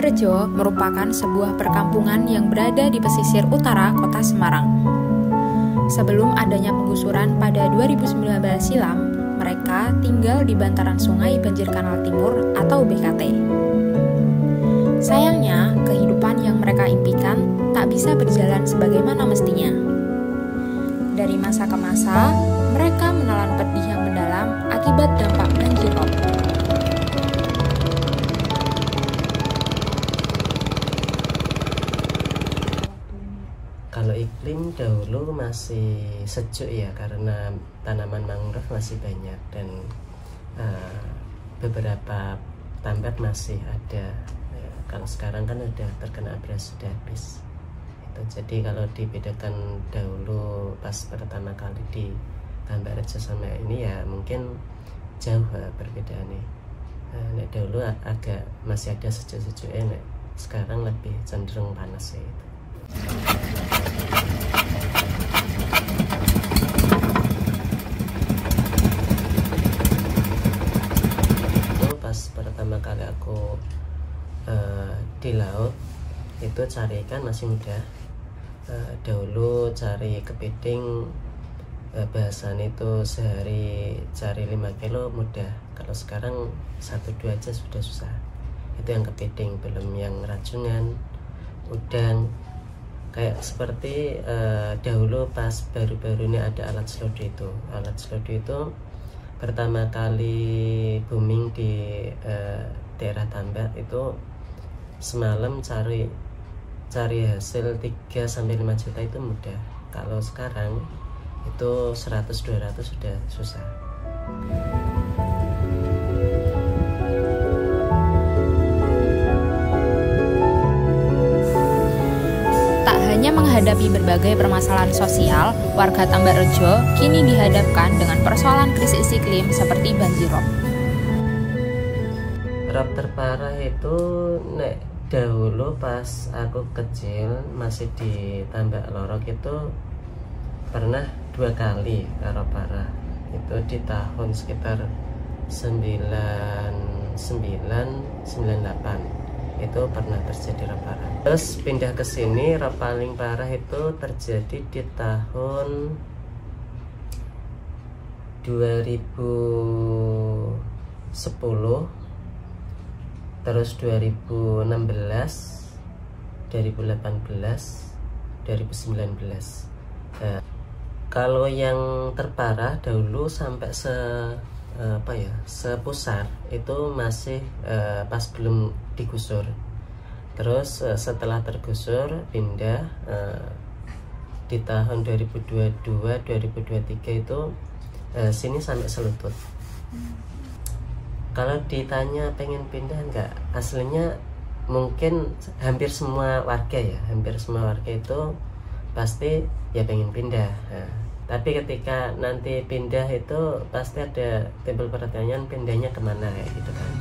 Tambarrejo merupakan sebuah perkampungan yang berada di pesisir utara kota Semarang. Sebelum adanya penggusuran pada 2019 silam, mereka tinggal di bantaran Sungai Banjir Kanal Timur atau BKT. Sayangnya, kehidupan yang mereka impikan tak bisa berjalan sebagaimana mestinya. Dari masa ke masa, mereka menelan pedih yang mendalam akibat dampak banjir rob. Kalau iklim dahulu masih sejuk ya, karena tanaman mangrove masih banyak dan beberapa tambak masih ada. Kalau sekarang kan udah terkena abrasi, sudah habis. Jadi kalau dibedakan dahulu pas pertama kali di Tambarrejo sama ini ya mungkin jauh perbedaannya. Dahulu agak masih ada sejuk-sejuknya, sekarang lebih cenderung panas ya itu. Pas pertama kali aku di laut itu cari ikan masih mudah. Dahulu cari kepiting, bahasan itu sehari cari 5 kilo mudah. Kalau sekarang 1-2 aja sudah susah. Itu yang kepiting, belum yang racungan, udang. Kayak seperti dahulu pas baru-baru ini ada alat slodo itu. Alat slodo itu pertama kali booming di daerah Tambak itu semalam cari hasil 3-5 juta itu mudah. Kalau sekarang itu 100-200 sudah susah. Hanya menghadapi berbagai permasalahan sosial, warga Tambarrejo kini dihadapkan dengan persoalan krisis iklim seperti banjir rob. Rob terparah itu dahulu pas aku kecil masih di Tambak Lorok itu pernah 2 kali rob parah. Itu di tahun sekitar 99-98 itu pernah terjadi rob parah. Terus pindah ke sini, rob paling parah itu terjadi di tahun 2010, terus 2016, 2018, 2019. Nah, kalau yang terparah dahulu sampai sepusar itu masih pas belum digusur. Terus setelah tergusur pindah di tahun 2022-2023 itu sini sampai selutut. Kalau ditanya pengen pindah enggak, aslinya mungkin hampir semua warga itu pasti ya pengen pindah. Tapi ketika nanti pindah itu pasti ada timbul pertanyaan pindahnya kemana gitu kan.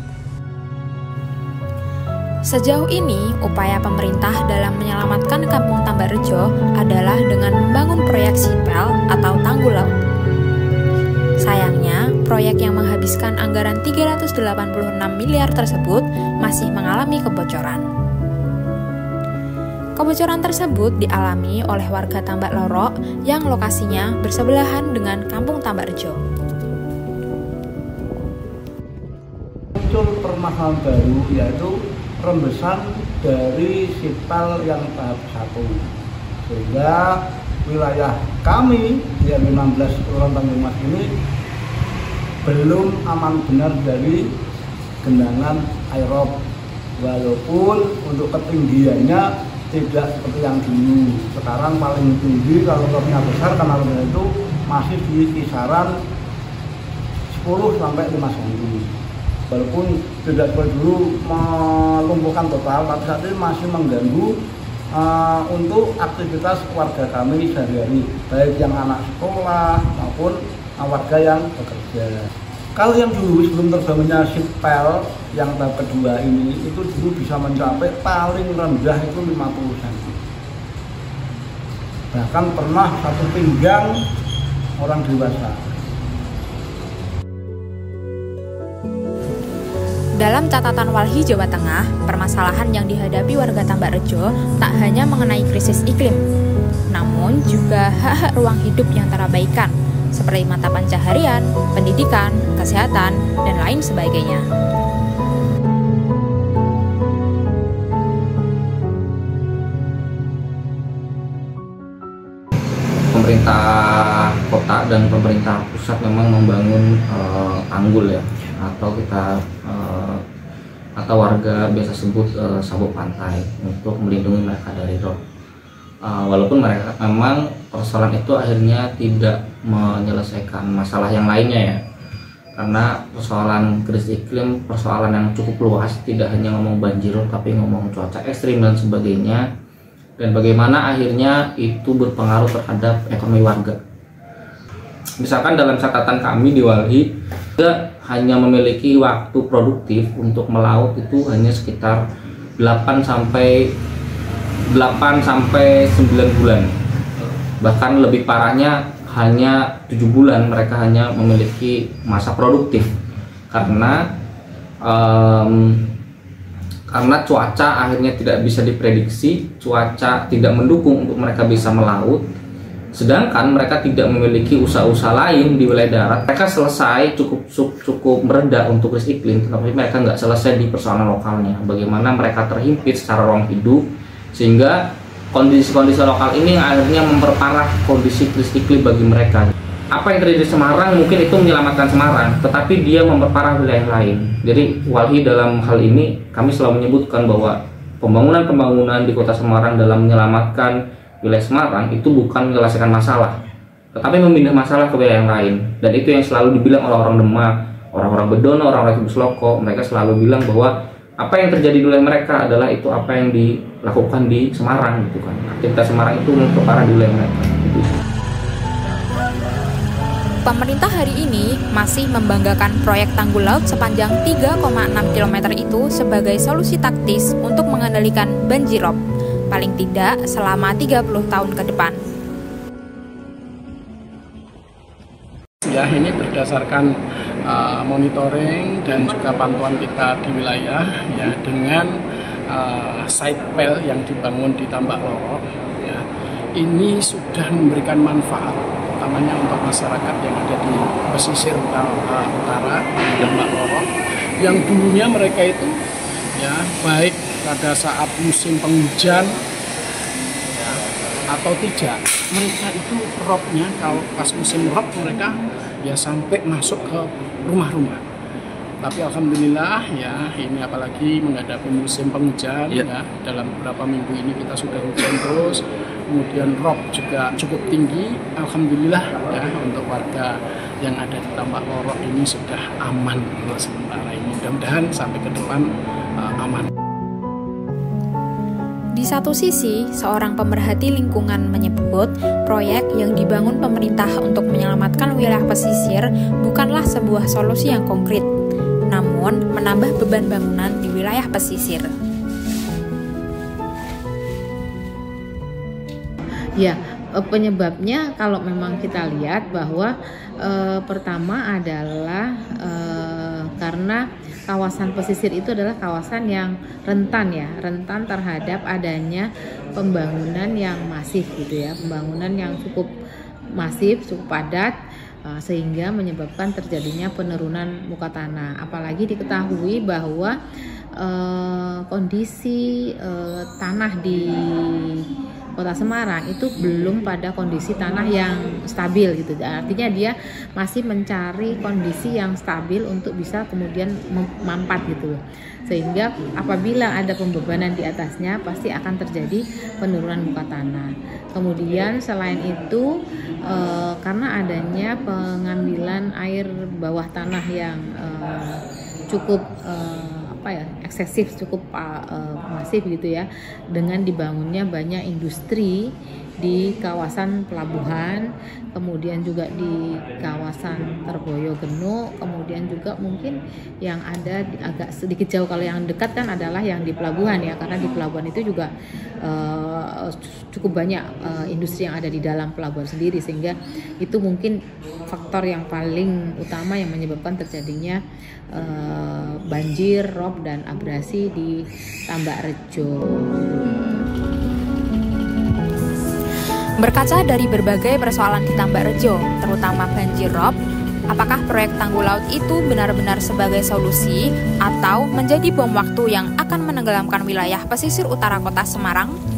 Sejauh ini, upaya pemerintah dalam menyelamatkan kampung Tambarrejo adalah dengan membangun proyek sipel atau tanggul laut. Sayangnya, proyek yang menghabiskan anggaran 386 miliar tersebut masih mengalami kebocoran. Kebocoran tersebut dialami oleh warga Tambak Lorok yang lokasinya bersebelahan dengan kampung Tambarrejo. Muncul permasalahan baru yaitu rembesan dari sipel yang tahap 1, sehingga wilayah kami yang 16 Kelurahan Tanjung Mas ini belum aman benar dari genangan air rob, walaupun untuk ketinggiannya tidak seperti yang dulu. Sekarang paling tinggi kalau robnya besar kanal itu masih di kisaran 10-15 cm. Walaupun tidak seperti dulu melumpuhkan total, tapi saat ini masih mengganggu untuk aktivitas warga kami sehari-hari, baik yang anak sekolah maupun warga yang bekerja. Kalau yang dulu sebelum terbangunnya sipel yang tahap kedua ini itu dulu bisa mencapai paling rendah itu 50 cm. Bahkan pernah 1 pinggang orang dewasa. Dalam catatan Walhi Jawa Tengah, permasalahan yang dihadapi warga Tambakrejo tak hanya mengenai krisis iklim, namun juga hak-hak ruang hidup yang terabaikan, seperti mata pencaharian, pendidikan, kesehatan, dan lain sebagainya. Pemerintah kota dan pemerintah pusat memang membangun tanggul ya, atau warga biasa sebut sabuk pantai untuk melindungi mereka dari rob. Walaupun mereka memang persoalan itu akhirnya tidak menyelesaikan masalah yang lainnya ya, karena persoalan krisis iklim persoalan yang cukup luas, tidak hanya ngomong banjir tapi ngomong cuaca ekstrim dan sebagainya, dan bagaimana akhirnya itu berpengaruh terhadap ekonomi warga. Misalkan dalam catatan kami di Walhi, kita hanya memiliki waktu produktif untuk melaut itu hanya sekitar 8 sampai 9 bulan. Bahkan lebih parahnya hanya 7 bulan mereka hanya memiliki masa produktif karena cuaca akhirnya tidak bisa diprediksi, cuaca tidak mendukung untuk mereka bisa melaut, sedangkan mereka tidak memiliki usaha-usaha lain di wilayah darat. Mereka selesai cukup mereda untuk krisis iklim, tetapi mereka nggak selesai di persoalan lokalnya. Bagaimana mereka terhimpit secara ruang hidup, sehingga kondisi-kondisi lokal ini akhirnya memperparah kondisi krisis iklim bagi mereka. Apa yang terjadi di Semarang mungkin itu menyelamatkan Semarang, tetapi dia memperparah wilayah lain. Jadi Walhi dalam hal ini kami selalu menyebutkan bahwa pembangunan di kota Semarang dalam menyelamatkan wilayah Semarang itu bukan menyelesaikan masalah, tetapi memindah masalah ke wilayah yang lain. Dan itu yang selalu dibilang oleh orang Demak, orang-orang Bedono, orang-orang Busloko. Mereka selalu bilang bahwa apa yang terjadi di wilayah mereka adalah itu apa yang dilakukan di Semarang gitu kan. Aktivitas Semarang itu memperparah di wilayah mereka gitu. Pemerintah hari ini masih membanggakan proyek tanggul laut sepanjang 3,6 km itu sebagai solusi taktis untuk mengendalikan banjirop, paling tidak selama 30 tahun ke depan. Ya, ini berdasarkan monitoring dan juga pantauan kita di wilayah ya, dengan side pel yang dibangun di Tambak Loro ya, ini sudah memberikan manfaat utamanya untuk masyarakat yang ada di pesisir utara Tambak Loro, yang dulunya mereka itu ya baik pada saat musim penghujan ya, atau tidak, mereka itu robnya kalau pas musim rob mereka ya sampai masuk ke rumah-rumah. Tapi alhamdulillah ya, ini apalagi menghadapi musim penghujan ya, dalam beberapa minggu ini kita sudah hujan terus, kemudian rob juga cukup tinggi. Alhamdulillah ya, untuk warga yang ada di Tambak Loro ini sudah aman sementara ini, mudah-mudahan sampai ke depan aman. Di satu sisi, seorang pemerhati lingkungan menyebut proyek yang dibangun pemerintah untuk menyelamatkan wilayah pesisir bukanlah sebuah solusi yang konkret, namun menambah beban bangunan di wilayah pesisir. Ya, penyebabnya kalau memang kita lihat bahwa pertama adalah karena kawasan pesisir itu adalah kawasan yang rentan terhadap adanya pembangunan yang masif gitu ya, pembangunan yang cukup masif, cukup padat, sehingga menyebabkan terjadinya penurunan muka tanah. Apalagi diketahui bahwa kondisi tanah di Kota Semarang itu belum pada kondisi tanah yang stabil gitu. Artinya dia masih mencari kondisi yang stabil untuk bisa kemudian mampat gitu. Sehingga apabila ada pembebanan di atasnya pasti akan terjadi penurunan muka tanah. Kemudian selain itu karena adanya pengambilan air bawah tanah yang cukup eksesif, cukup masif gitu ya, dengan dibangunnya banyak industri di kawasan pelabuhan, kemudian juga di kawasan Terboyo Geno, kemudian juga mungkin yang ada agak sedikit jauh. Kalau yang dekat kan adalah yang di pelabuhan ya, karena di pelabuhan itu juga cukup banyak industri yang ada di dalam pelabuhan sendiri, sehingga itu mungkin faktor yang paling utama yang menyebabkan terjadinya banjir, rob, dan abrasi di Tambakrejo. Berkaca dari berbagai persoalan di Tambakrejo, terutama banjir rob, apakah proyek tanggul laut itu benar-benar sebagai solusi atau menjadi bom waktu yang akan menenggelamkan wilayah pesisir utara Kota Semarang?